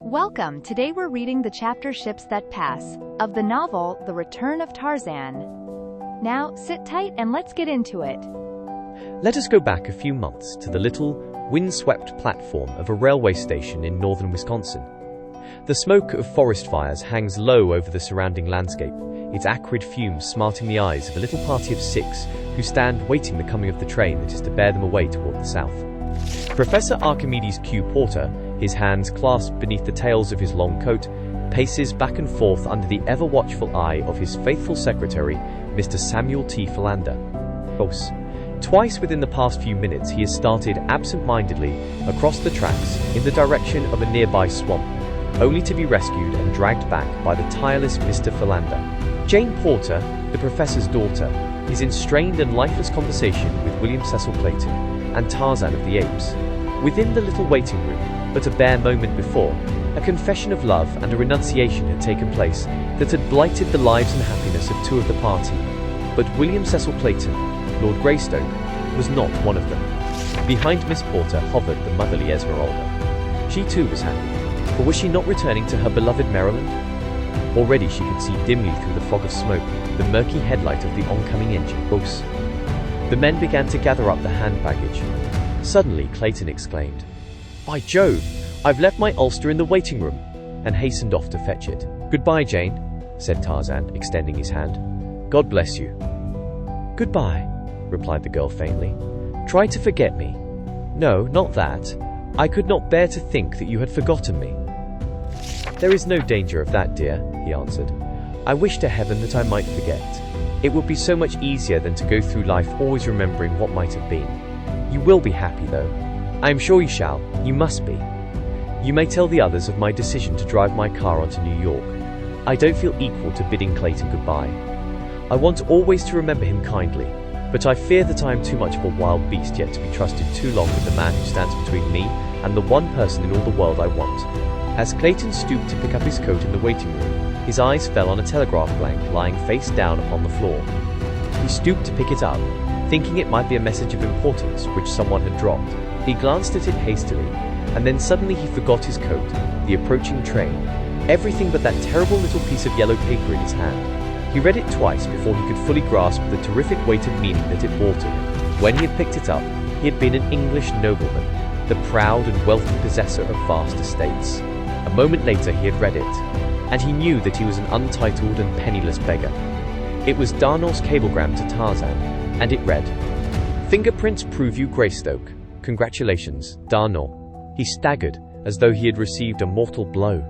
Welcome. Today we're reading the chapter Ships That Pass of the novel The Return of Tarzan. Now, sit tight and let's get into it. Let us go back a few months to the little, windswept platform of a railway station in northern Wisconsin. The smoke of forest fires hangs low over the surrounding landscape, its acrid fumes smarting the eyes of a little party of 6 who stand waiting the coming of the train that is to bear them away toward the south. Professor Archimedes Q. Porter, his hands clasped beneath the tails of his long coat, paces back and forth under the ever-watchful eye of his faithful secretary, Mr. Samuel T. Philander. Twice within the past few minutes he has started absent-mindedly across the tracks in the direction of a nearby swamp, only to be rescued and dragged back by the tireless Mr. Philander. Jane Porter, the professor's daughter, is in strained and lifeless conversation with William Cecil Clayton and Tarzan of the Apes. Within the little waiting room, but a bare moment before, a confession of love and a renunciation had taken place that had blighted the lives and happiness of 2 of the party. But William Cecil Clayton, Lord Greystoke, was not one of them. Behind Miss Porter hovered the motherly Esmeralda. She too was happy, for was she not returning to her beloved Maryland? Already she could see dimly through the fog of smoke the murky headlight of the oncoming engine. The men began to gather up the hand baggage. Suddenly Clayton exclaimed, "By Jove, I've left my ulster in the waiting room," and hastened off to fetch it. "Goodbye, Jane," said Tarzan, extending his hand. "God bless you." "Goodbye," replied the girl faintly. "Try to forget me." "No, not that. I could not bear to think that you had forgotten me." "There is no danger of that, dear," he answered. "I wish to heaven that I might forget. It would be so much easier than to go through life always remembering what might have been. You will be happy, though. I am sure you shall. You must be. You may tell the others of my decision to drive my car onto New York. I don't feel equal to bidding Clayton goodbye. I want always to remember him kindly, but I fear that I am too much of a wild beast yet to be trusted too long with the man who stands between me and the one person in all the world I want." As Clayton stooped to pick up his coat in the waiting room, his eyes fell on a telegraph blank lying face down upon the floor. He stooped to pick it up, thinking it might be a message of importance which someone had dropped. He glanced at it hastily, and then suddenly he forgot his coat, the approaching train, everything but that terrible little piece of yellow paper in his hand. He read it twice before he could fully grasp the terrific weight of meaning that it bore to him. When he had picked it up, he had been an English nobleman, the proud and wealthy possessor of vast estates. A moment later he had read it, and he knew that he was an untitled and penniless beggar. It was Darnor's cablegram to Tarzan, and it read, "Fingerprints prove you Greystoke. Congratulations, Darnor." He staggered, as though he had received a mortal blow.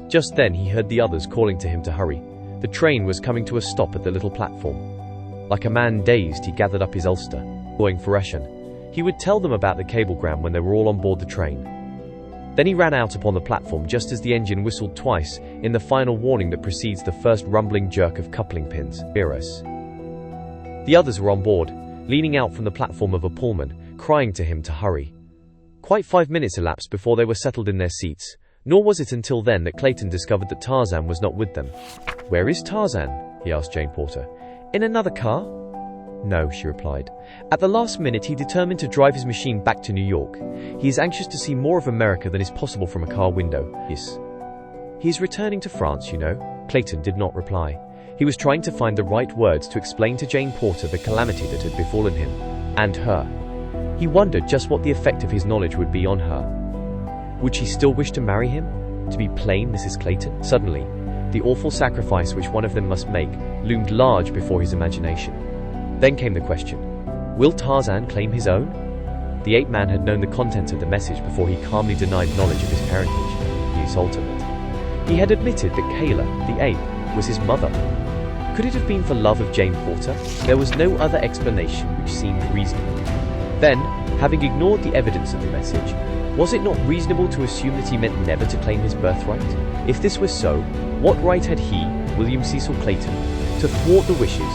Just then he heard the others calling to him to hurry. The train was coming to a stop at the little platform. Like a man dazed, he gathered up his ulster, going for Russian. He would tell them about the cablegram when they were all on board the train. Then he ran out upon the platform just as the engine whistled twice in the final warning that precedes the first rumbling jerk of coupling pins. The others were on board, leaning out from the platform of a Pullman, crying to him to hurry. Quite 5 minutes elapsed before they were settled in their seats, nor was it until then that Clayton discovered that Tarzan was not with them. "Where is Tarzan?" he asked Jane Porter. "In another car?" "No," she replied. "At the last minute he determined to drive his machine back to New York. He is anxious to see more of America than is possible from a car window." "Yes. He is returning to France, you know." Clayton did not reply. He was trying to find the right words to explain to Jane Porter the calamity that had befallen him, and her. He wondered just what the effect of his knowledge would be on her. Would she still wish to marry him? To be plain Mrs. Clayton? Suddenly, the awful sacrifice which one of them must make loomed large before his imagination. Then came the question, will Tarzan claim his own? The ape man had known the contents of the message before he calmly denied knowledge of his parentage, his ultimate. He had admitted that Kayla, the ape, was his mother. Could it have been for love of Jane Porter? There was no other explanation which seemed reasonable. Then, having ignored the evidence of the message, was it not reasonable to assume that he meant never to claim his birthright? If this was so, what right had he, William Cecil Clayton, to thwart the wishes,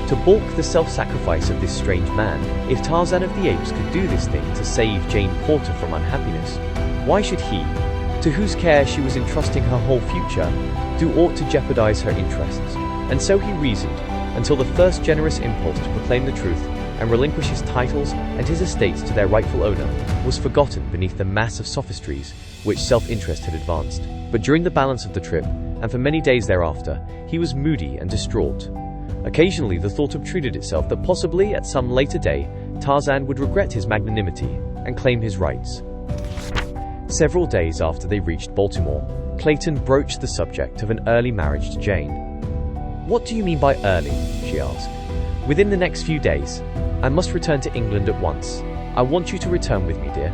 to balk the self-sacrifice of this strange man? If Tarzan of the Apes could do this thing to save Jane Porter from unhappiness, why should he, to whose care she was entrusting her whole future, do aught to jeopardize her interests? And so he reasoned, until the first generous impulse to proclaim the truth and relinquish his titles and his estates to their rightful owner was forgotten beneath the mass of sophistries which self-interest had advanced. But during the balance of the trip, and for many days thereafter, he was moody and distraught. Occasionally the thought obtruded itself that possibly, at some later day, Tarzan would regret his magnanimity and claim his rights. Several days after they reached Baltimore, Clayton broached the subject of an early marriage to Jane. "What do you mean by early?" she asked. "Within the next few days. I must return to England at once. I want you to return with me, dear."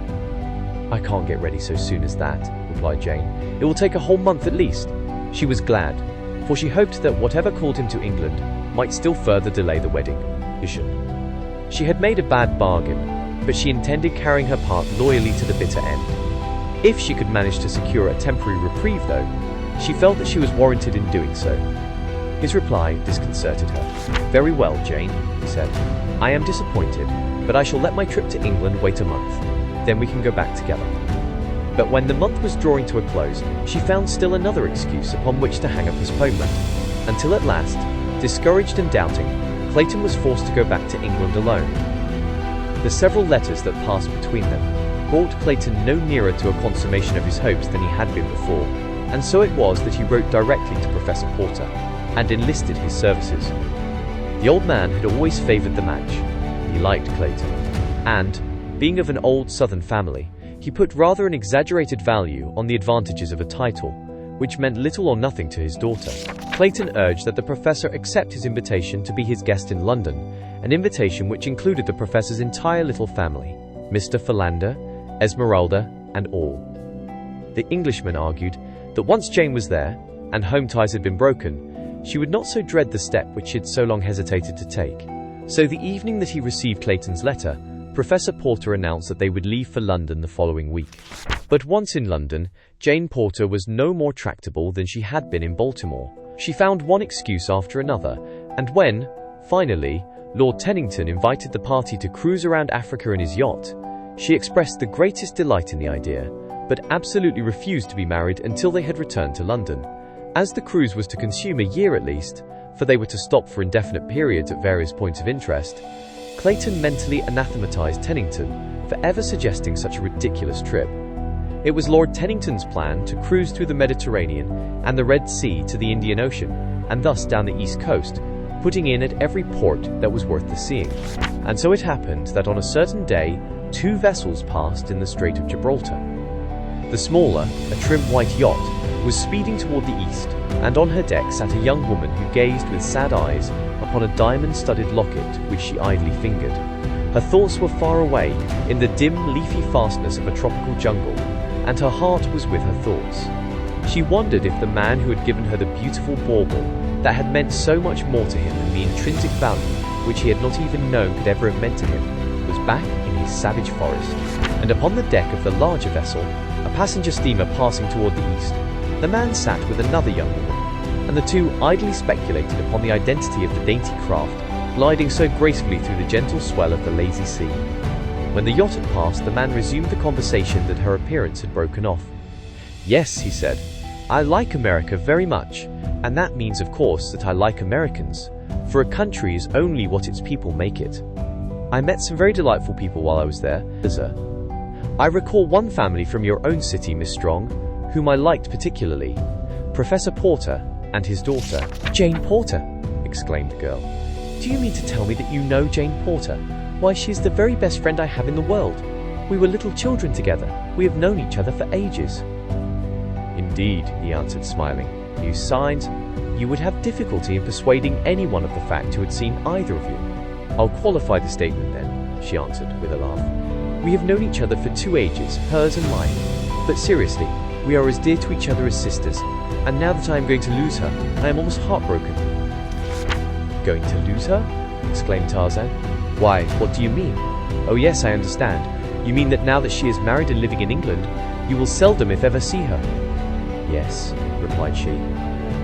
"I can't get ready so soon as that," replied Jane. "It will take a whole month at least." She was glad, for she hoped that whatever called him to England might still further delay the wedding. She had made a bad bargain, but she intended carrying her part loyally to the bitter end. If she could manage to secure a temporary reprieve, though, she felt that she was warranted in doing so. His reply disconcerted her. "Very well, Jane," he said. "I am disappointed, but I shall let my trip to England wait a month. Then we can go back together." But when the month was drawing to a close, she found still another excuse upon which to hang a postponement, until at last, discouraged and doubting, Clayton was forced to go back to England alone. The several letters that passed between them brought Clayton no nearer to a consummation of his hopes than he had been before, and so it was that he wrote directly to Professor Porter and enlisted his services. The old man had always favored the match. He liked Clayton, and, being of an old Southern family, he put rather an exaggerated value on the advantages of a title, which meant little or nothing to his daughter. Clayton urged that the professor accept his invitation to be his guest in London, an invitation which included the professor's entire little family, Mr. Philander, Esmeralda, and all. The Englishman argued that once Jane was there, and home ties had been broken, she would not so dread the step which she had so long hesitated to take. So the evening that he received Clayton's letter, Professor Porter announced that they would leave for London the following week. But once in London, Jane Porter was no more tractable than she had been in Baltimore. She found one excuse after another, and when, finally, Lord Tennington invited the party to cruise around Africa in his yacht, she expressed the greatest delight in the idea, but absolutely refused to be married until they had returned to London. As the cruise was to consume a year at least, for they were to stop for indefinite periods at various points of interest, Clayton mentally anathematized Tennington for ever suggesting such a ridiculous trip. It was Lord Tennington's plan to cruise through the Mediterranean and the Red Sea to the Indian Ocean, and thus down the east coast, putting in at every port that was worth the seeing. And so it happened that on a certain day, 2 vessels passed in the Strait of Gibraltar. The smaller, a trim white yacht, was speeding toward the east, and on her deck sat a young woman who gazed with sad eyes upon a diamond-studded locket which she idly fingered. Her thoughts were far away, in the dim, leafy fastness of a tropical jungle, and her heart was with her thoughts. She wondered if the man who had given her the beautiful bauble that had meant so much more to him than the intrinsic value which he had not even known could ever have meant to him, was back in his savage forest. And upon the deck of the larger vessel, a passenger steamer passing toward the east, the man sat with another young woman, and the two idly speculated upon the identity of the dainty craft, gliding so gracefully through the gentle swell of the lazy sea. When the yacht had passed, the man resumed the conversation that her appearance had broken off. "Yes," he said, "I like America very much, and that means, of course, that I like Americans, for a country is only what its people make it. I met some very delightful people while I was there. I recall one family from your own city, Miss Strong, whom I liked particularly, Professor Porter and his daughter." "Jane Porter!" exclaimed the girl. "Do you mean to tell me that you know Jane Porter? Why, she's the very best friend I have in the world. We were little children together. We have known each other for ages." "Indeed," he answered, smiling. "Besides, you would have difficulty in persuading anyone of the fact who had seen either of you." "I'll qualify the statement then," she answered with a laugh. "We have known each other for 2 ages, hers and mine. But seriously, we are as dear to each other as sisters, and now that I am going to lose her, I am almost heartbroken." "Going to lose her?" exclaimed Tarzan. "Why, what do you mean?" "Oh yes, I understand. You mean that now that she is married and living in England, you will seldom if ever see her." "Yes," replied she.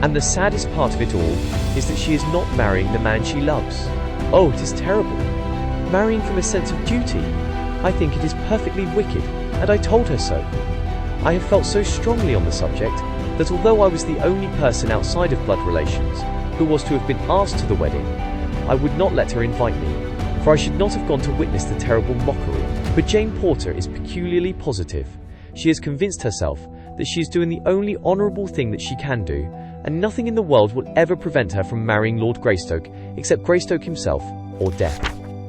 "And the saddest part of it all is that she is not marrying the man she loves. Oh, it is terrible. Marrying from a sense of duty. I think it is perfectly wicked, and I told her so. I have felt so strongly on the subject that although I was the only person outside of blood relations who was to have been asked to the wedding, I would not let her invite me, for I should not have gone to witness the terrible mockery. But Jane Porter is peculiarly positive. She has convinced herself that she is doing the only honourable thing that she can do, and nothing in the world will ever prevent her from marrying Lord Greystoke, except Greystoke himself, or death.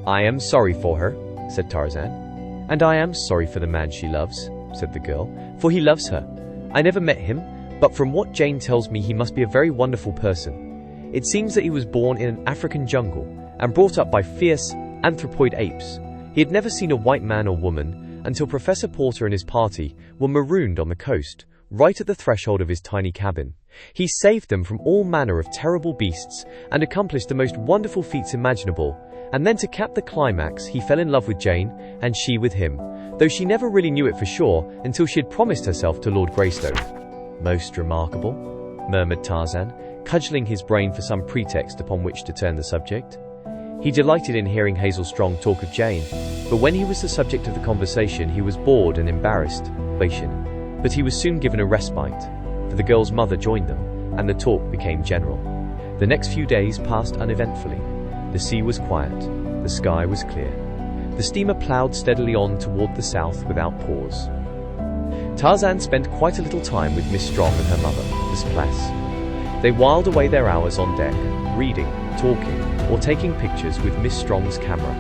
"I am sorry for her," said Tarzan. "And I am sorry for the man she loves," said the girl, "for he loves her. I never met him, but from what Jane tells me he must be a very wonderful person. It seems that he was born in an African jungle and brought up by fierce, anthropoid apes. He had never seen a white man or woman until Professor Porter and his party were marooned on the coast, right at the threshold of his tiny cabin. He saved them from all manner of terrible beasts and accomplished the most wonderful feats imaginable, and then to cap the climax he fell in love with Jane, and she with him, though she never really knew it for sure until she had promised herself to Lord Greystoke." "Most remarkable," murmured Tarzan, cudgelling his brain for some pretext upon which to turn the subject. He delighted in hearing Hazel Strong talk of Jane, but when he was the subject of the conversation he was bored and embarrassed. But he was soon given a respite, for the girl's mother joined them, and the talk became general. The next few days passed uneventfully. The sea was quiet, the sky was clear. The steamer ploughed steadily on toward the south without pause. Tarzan spent quite a little time with Miss Strong and her mother, Miss Pless. They whiled away their hours on deck, reading, talking, or taking pictures with Miss Strong's camera.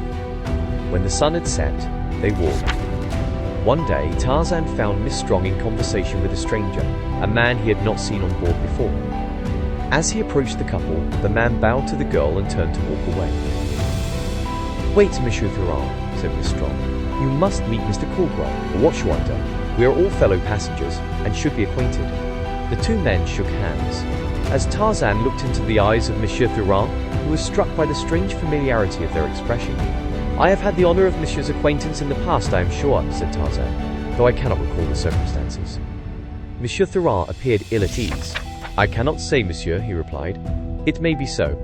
When the sun had set, they walked. One day, Tarzan found Miss Strong in conversation with a stranger, a man he had not seen on board before. As he approached the couple, the man bowed to the girl and turned to walk away. "Wait, Monsieur Thuran," said Miss Strong. "You must meet Mr. Caldwell, or what shall I do? We are all fellow passengers, and should be acquainted." The two men shook hands. As Tarzan looked into the eyes of Monsieur Thuran, he was struck by the strange familiarity of their expression. "I have had the honour of Monsieur's acquaintance in the past, I am sure," said Tarzan, "though I cannot recall the circumstances." Monsieur Thuran appeared ill at ease. "I cannot say, monsieur," he replied. "It may be so.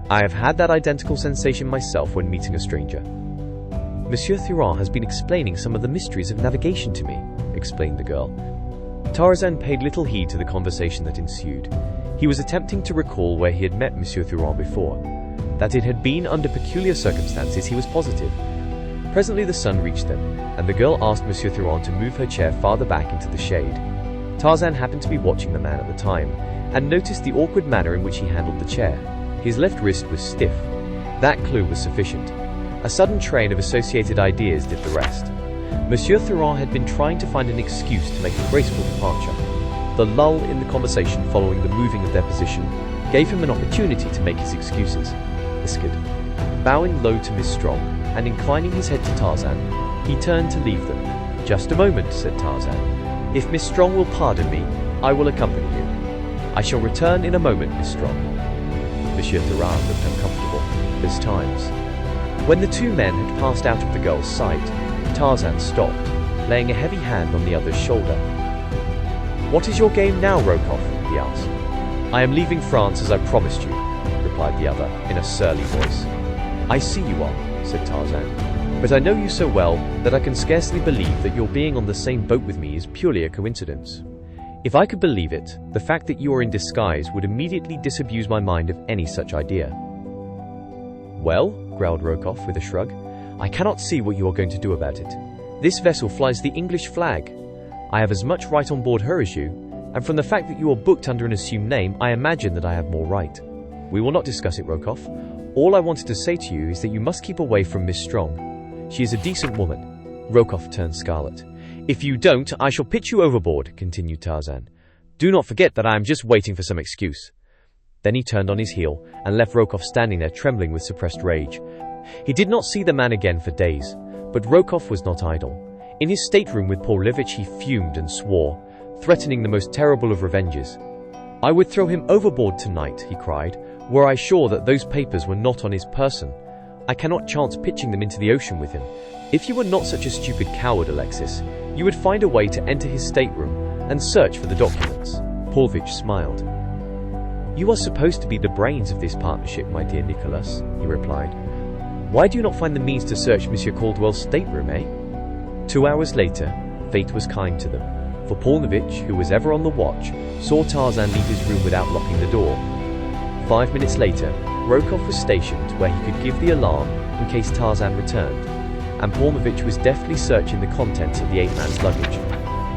I have had that identical sensation myself when meeting a stranger." "Monsieur Thuran has been explaining some of the mysteries of navigation to me," explained the girl. Tarzan paid little heed to the conversation that ensued. He was attempting to recall where he had met Monsieur Thuran before. That it had been under peculiar circumstances he was positive. Presently the sun reached them, and the girl asked Monsieur Thuran to move her chair farther back into the shade. Tarzan happened to be watching the man at the time, and noticed the awkward manner in which he handled the chair. His left wrist was stiff. That clue was sufficient. A sudden train of associated ideas did the rest. Monsieur Thuran had been trying to find an excuse to make a graceful departure. The lull in the conversation following the moving of their position gave him an opportunity to make his excuses. Bowing low to Miss Strong, and inclining his head to Tarzan, he turned to leave them. "Just a moment," said Tarzan. "If Miss Strong will pardon me, I will accompany you." "I shall return in a moment, Miss Strong." Monsieur Thuran looked uncomfortable, this times. When the two men had passed out of the girl's sight, Tarzan stopped, laying a heavy hand on the other's shoulder. "What is your game now, Rokoff?" he asked. "I am leaving France as I promised you," replied the other, in a surly voice. "I see you are," said Tarzan, "but I know you so well that I can scarcely believe that your being on the same boat with me is purely a coincidence. If I could believe it, the fact that you are in disguise would immediately disabuse my mind of any such idea." "Well," growled Rokoff with a shrug, "I cannot see what you are going to do about it. This vessel flies the English flag. I have as much right on board her as you, and from the fact that you are booked under an assumed name, I imagine that I have more right. We will not discuss it, Rokoff. All I wanted to say to you is that you must keep away from Miss Strong. She is a decent woman." Rokoff turned scarlet. "If you don't, I shall pitch you overboard," continued Tarzan. "Do not forget that I am just waiting for some excuse." Then he turned on his heel and left Rokoff standing there trembling with suppressed rage. He did not see the man again for days, but Rokoff was not idle. In his stateroom with Paulevitch he fumed and swore, threatening the most terrible of revenges. "I would throw him overboard tonight," he cried, "were I sure that those papers were not on his person. I cannot chance pitching them into the ocean with him. If you were not such a stupid coward, Alexis, you would find a way to enter his stateroom and search for the documents." Paulevitch smiled. "You are supposed to be the brains of this partnership, my dear Nicholas," he replied. "Why do you not find the means to search Monsieur Caldwell's stateroom, eh?" 2 hours later, fate was kind to them, for Paulevitch, who was ever on the watch, saw Tarzan leave his room without locking the door. 5 minutes later, Rokoff was stationed where he could give the alarm in case Tarzan returned, and Paulevitch was deftly searching the contents of the 8-man's luggage.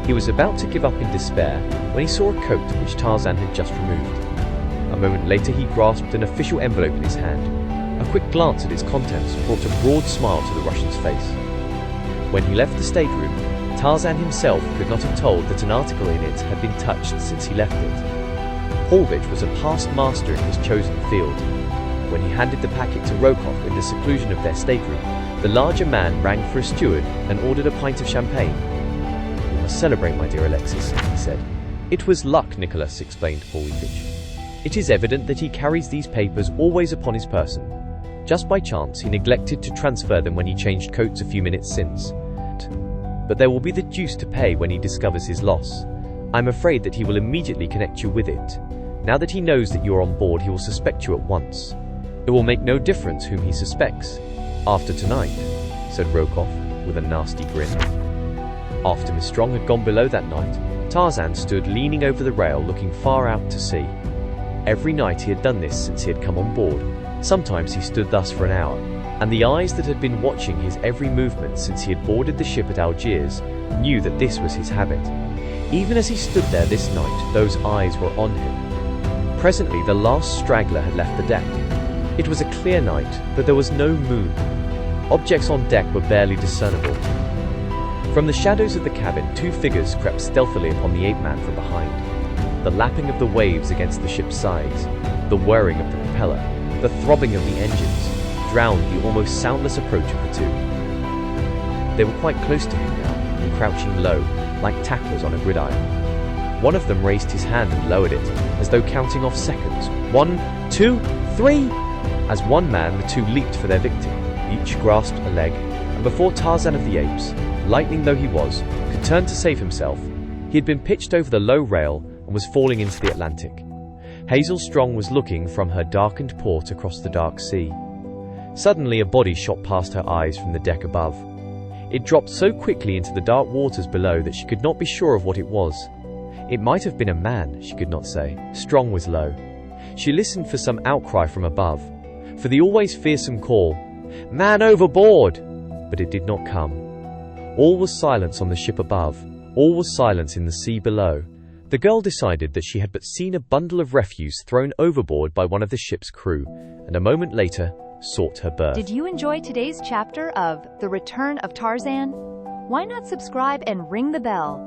He was about to give up in despair when he saw a coat which Tarzan had just removed. A moment later he grasped an official envelope in his hand. A quick glance at its contents brought a broad smile to the Russian's face. When he left the stateroom, Tarzan himself could not have told that an article in it had been touched since he left it. Paulvitch was a past master in his chosen field. When he handed the packet to Rokov in the seclusion of their stateroom, the larger man rang for a steward and ordered a pint of champagne. "We must celebrate, my dear Alexis," he said. "It was luck," Nicholas explained to Paulvitch. "It is evident that he carries these papers always upon his person. Just by chance, he neglected to transfer them when he changed coats a few minutes since. But there will be the deuce to pay when he discovers his loss. I'm afraid that he will immediately connect you with it. Now that he knows that you are on board, he will suspect you at once. It will make no difference whom he suspects. After tonight," said Rokov, with a nasty grin. After Miss Strong had gone below that night, Tarzan stood leaning over the rail looking far out to sea. Every night he had done this since he had come on board. Sometimes he stood thus for an hour, and the eyes that had been watching his every movement since he had boarded the ship at Algiers knew that this was his habit. Even as he stood there this night, those eyes were on him. Presently the last straggler had left the deck. It was a clear night, but there was no moon. Objects on deck were barely discernible. From the shadows of the cabin, two figures crept stealthily upon the ape-man from behind. The lapping of the waves against the ship's sides, the whirring of the propeller, the throbbing of the engines, drowned the almost soundless approach of the two. They were quite close to him now, and crouching low, like tacklers on a gridiron. One of them raised his hand and lowered it, as though counting off seconds. 1, 2, 3! As one man, the two leaped for their victim. Each grasped a leg, and before Tarzan of the Apes, lightning though he was, could turn to save himself, he had been pitched over the low rail and was falling into the Atlantic. Hazel Strong was looking from her darkened port across the dark sea. Suddenly a body shot past her eyes from the deck above. It dropped so quickly into the dark waters below that she could not be sure of what it was. It might have been a man, she could not say. Strong was low. She listened for some outcry from above, for the always fearsome call, "Man overboard!" But it did not come. All was silence on the ship above. All was silence in the sea below. The girl decided that she had but seen a bundle of refuse thrown overboard by one of the ship's crew, and a moment later sought her berth. Did you enjoy today's chapter of The Return of Tarzan? Why not subscribe and ring the bell?